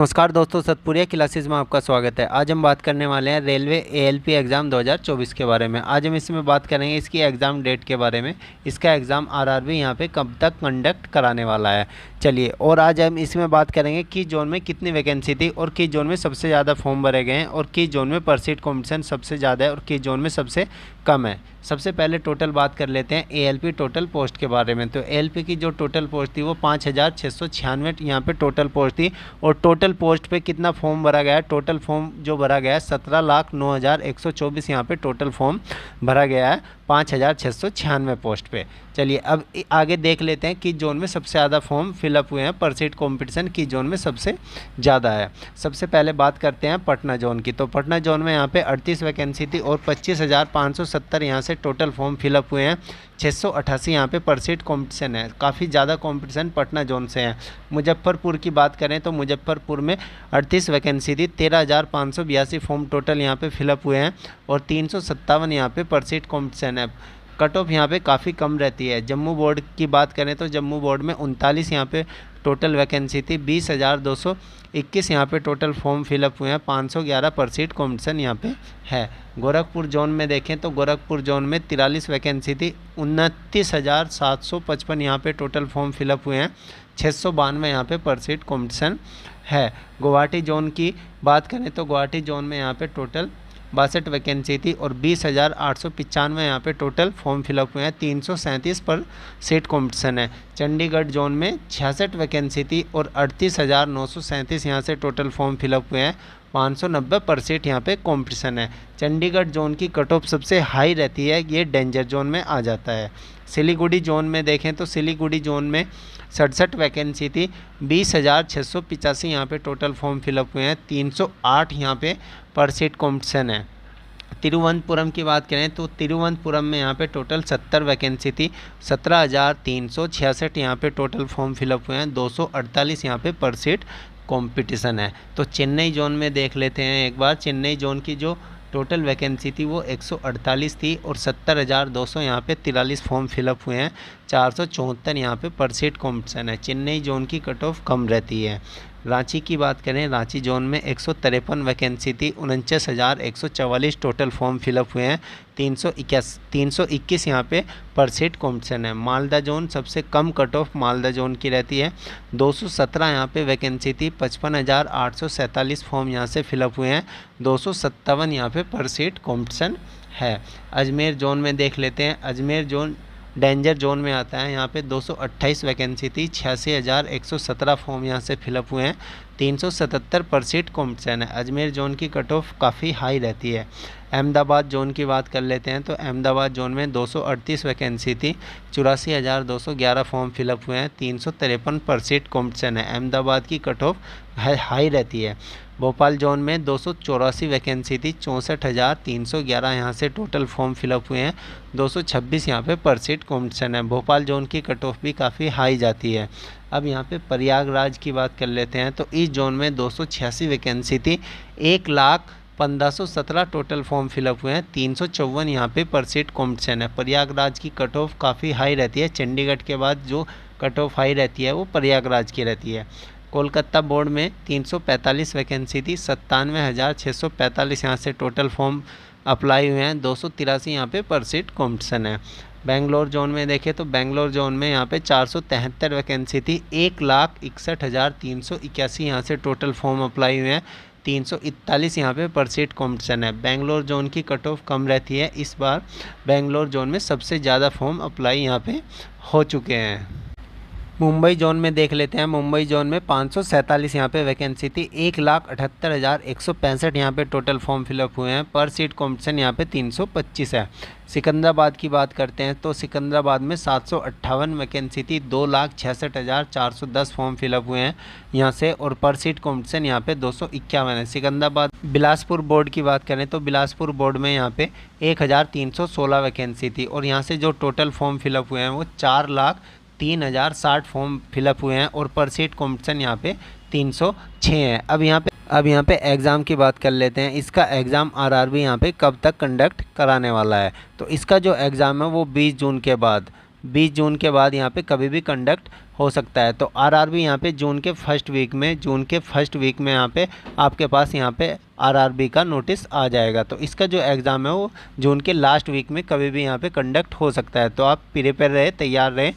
नमस्कार दोस्तों, सतपुरिया क्लासेस में आपका स्वागत है। आज हम बात करने वाले हैं रेलवे एएलपी एग्ज़ाम 2024 के बारे में। आज हम इसमें बात करेंगे इसकी एग्ज़ाम डेट के बारे में। इसका एग्ज़ाम आरआरबी यहाँ पे कब तक कंडक्ट कराने वाला है, चलिए। और आज हम इसमें बात करेंगे किस जोन में कितनी वैकेंसी थी और किस जोन में सबसे ज़्यादा फॉर्म भरे गए हैं और किस जोन में पर सीट कॉम्पिटिशन सबसे ज़्यादा है और किस जोन में सबसे कम है। सबसे पहले टोटल बात कर लेते हैं एएलपी टोटल पोस्ट के बारे में। तो एएलपी की जो टोटल पोस्ट थी वो 5696 यहाँ पे टोटल पोस्ट थी। और टोटल पोस्ट पे कितना फॉर्म भरा गया है, टोटल फॉर्म जो भरा गया है 17,09,124 यहाँ पे टोटल फॉर्म भरा गया है 5696 पोस्ट पे। चलिए अब आगे देख लेते हैं किस जोन में सबसे ज़्यादा फॉर्म फिलअप हुए हैं, पर सीट कॉम्पिटिशन किस जोन में सबसे ज़्यादा है। सबसे पहले बात करते हैं पटना जोन की। तो पटना जोन में यहाँ पे 38 वैकेंसी थी और 25,570 यहाँ से टोटल फॉर्म फिलअप हुए हैं। 688 यहाँ पे पर सीट कॉम्पिटिशन है, काफ़ी ज़्यादा कॉम्पिटिशन पटना जोन से है। मुजफ्फरपुर की बात करें तो मुजफ्फरपुर में 38 वैकेंसी थी, 13,582 फॉर्म टोटल यहाँ पे फिलअप हुए हैं और 357 यहाँ पे पर सीट कॉम्पिटिशन है। कट ऑफ यहाँ पे काफ़ी कम रहती है। जम्मू बोर्ड की बात करें तो जम्मू बोर्ड में 39 यहाँ पे टोटल वैकेंसी थी, 20,221 यहाँ पे टोटल फॉर्म फिलअप हुए हैं, 511 पर सीट कॉम्पिटिशन यहाँ पे है। गोरखपुर जोन में देखें तो गोरखपुर जोन में 43 वैकेंसी थी, 29,755 यहाँ पे टोटल फॉर्म फिलअप हुए हैं, 692 यहाँ पे पर सीट कॉम्पिटिशन है। गुवाहाटी जोन की बात करें तो गुवाहाटी जोन में यहाँ पे टोटल 62 वैकेंसी थी और 20,895 यहाँ पे टोटल फॉर्म फिलअप हुए हैं, 337 पर सीट कॉम्पिटिशन है। चंडीगढ़ जोन में 66 वैकेंसी थी और 38,937 यहाँ से टोटल फॉर्म फिलअप हुए हैं, 590 पर सीट यहाँ पे कंपटीशन है। चंडीगढ़ जोन की कट ऑफ सबसे हाई रहती है, ये डेंजर जोन में आ जाता है। सिलीगुड़ी जोन में देखें तो सिलीगुड़ी जोन में 67 वैकेंसी थी, 20,685 यहाँ पे टोटल फॉर्म फिलअप हुए हैं, 308 यहाँ पे पर सीट कंपटीशन है। तिरुवनंतपुरम की बात करें तो तिरुवनंतपुरम में यहाँ पे टोटल 70 वैकेंसी थी, 17,366 यहाँ पे टोटल फॉर्म फिलअप हुए हैं, 248 यहाँ पे पर सीट कंपटीशन है। तो चेन्नई जोन में देख लेते हैं एक बार। चेन्नई जोन की जो टोटल वैकेंसी थी वो 148 थी और 70,200 यहाँ पे 43 फॉर्म फिलअप हुए हैं, 474 यहाँ पे पर सीट कॉम्पिटिशन है। चेन्नई जोन की कट ऑफ कम रहती है। रांची की बात करें, रांची जोन में 153 वैकेंसी थी, 49,144 टोटल फॉर्म फिलअप हुए हैं, 321 यहाँ पे पर सीट कॉम्पिटिशन है। मालदा जोन सबसे कम कट ऑफ मालदा जोन की रहती है, 217 यहाँ पे वैकेंसी थी, 55,847 फॉर्म यहाँ से फिलअप हुए हैं, 257 यहाँ पे पर सीट कॉम्पिटिशन है। अजमेर जोन में देख लेते हैं। अजमेर जोन डेंजर जोन में आता है, यहाँ पे 228 वैकेंसी थी, 86,117 फॉर्म यहाँ से फिलअप हुए हैं, 377 पर सीट कॉम्पिटिशन है। अजमेर जोन की कट ऑफ काफ़ी हाई रहती है। अहमदाबाद जोन की बात कर लेते हैं तो अहमदाबाद जोन में 238 वैकेंसी थी, 84,211 फॉर्म फिलअप हुए हैं, 353 पर सीट कॉम्पिटिशन है। अहमदाबाद की कट ऑफ हाई रहती है। भोपाल जोन में 284 वैकेंसी थी, 64,311 यहाँ से टोटल फॉर्म फिलअप हुए हैं, 226 यहाँ पे पर सीट कॉम्पिटिशन है। भोपाल जोन की कट ऑफ भी काफ़ी हाई जाती है। अब यहाँ पे प्रयागराज की बात कर लेते हैं तो इस जोन में 286 वैकेंसी थी, 1,15,17 टोटल फॉर्म फिलअप हुए हैं, 354 यहाँ पे पर सीट कॉम्पिटिशन है। प्रयागराज की कट ऑफ काफ़ी हाई रहती है। चंडीगढ़ के बाद जो कट ऑफ हाई रहती है वो प्रयागराज की रहती है। कोलकाता बोर्ड में 345 वैकेंसी थी, 97,645 यहाँ से टोटल फॉर्म अप्लाई हुए हैं, 283 यहाँ पे पर सीट कॉम्पिटिशन है। बेंगलोर जोन में देखें तो बेंगलोर जोन में यहाँ पे 473 वैकेंसी थी, 1,61,381 यहाँ से टोटल फॉर्म अप्लाई हुए हैं, 341 यहाँ पे पर सीट कॉम्पिटिशन है। बेंगलोर जोन की कट ऑफ कम रहती है। इस बार बेंगलोर जोन में सबसे ज़्यादा फॉर्म अप्लाई यहाँ पे हो चुके हैं। मुंबई जोन में देख लेते हैं। मुंबई जोन में 547 यहाँ पे वैकेंसी थी, 1,78,165 यहाँ पे टोटल फॉर्म फिलअप हुए हैं, पर सीट कॉम्पिटिशन यहाँ पे 325 है। सिकंदराबाद की बात करते हैं तो सिकंदराबाद में 758 वैकेंसी थी, 2,66,410 फॉर्म फिलअप हुए हैं यहाँ से और पर सीट कॉम्पिटिशन यहाँ पे 251 है। सिकंदराबाद बिलासपुर बोर्ड की बात करें तो बिलासपुर बोर्ड में यहाँ पे 1,316 वैकेंसी थी और यहाँ से जो टोटल फॉर्म फिलअप हुए हैं वो 4,03,060 फॉर्म फिलअप हुए हैं और पर सीट कॉम्पिटिशन यहाँ पे 306 है। अब यहाँ पे एग्ज़ाम की बात कर लेते हैं। इसका एग्ज़ाम आरआरबी यहाँ पे कब तक कंडक्ट कराने वाला है। तो इसका जो एग्ज़ाम है वो 20 जून के बाद यहाँ पे कभी भी कंडक्ट हो सकता है। तो आरआरबी यहाँ पे जून के फर्स्ट वीक में यहाँ पे आपके पास यहाँ पे आरआरबी का नोटिस आ जाएगा। तो इसका जो एग्ज़ाम है वो जून के लास्ट वीक में कभी भी यहाँ पे कंडक्ट हो सकता है। तो आप प्रिपेयर रहे, तैयार रहें।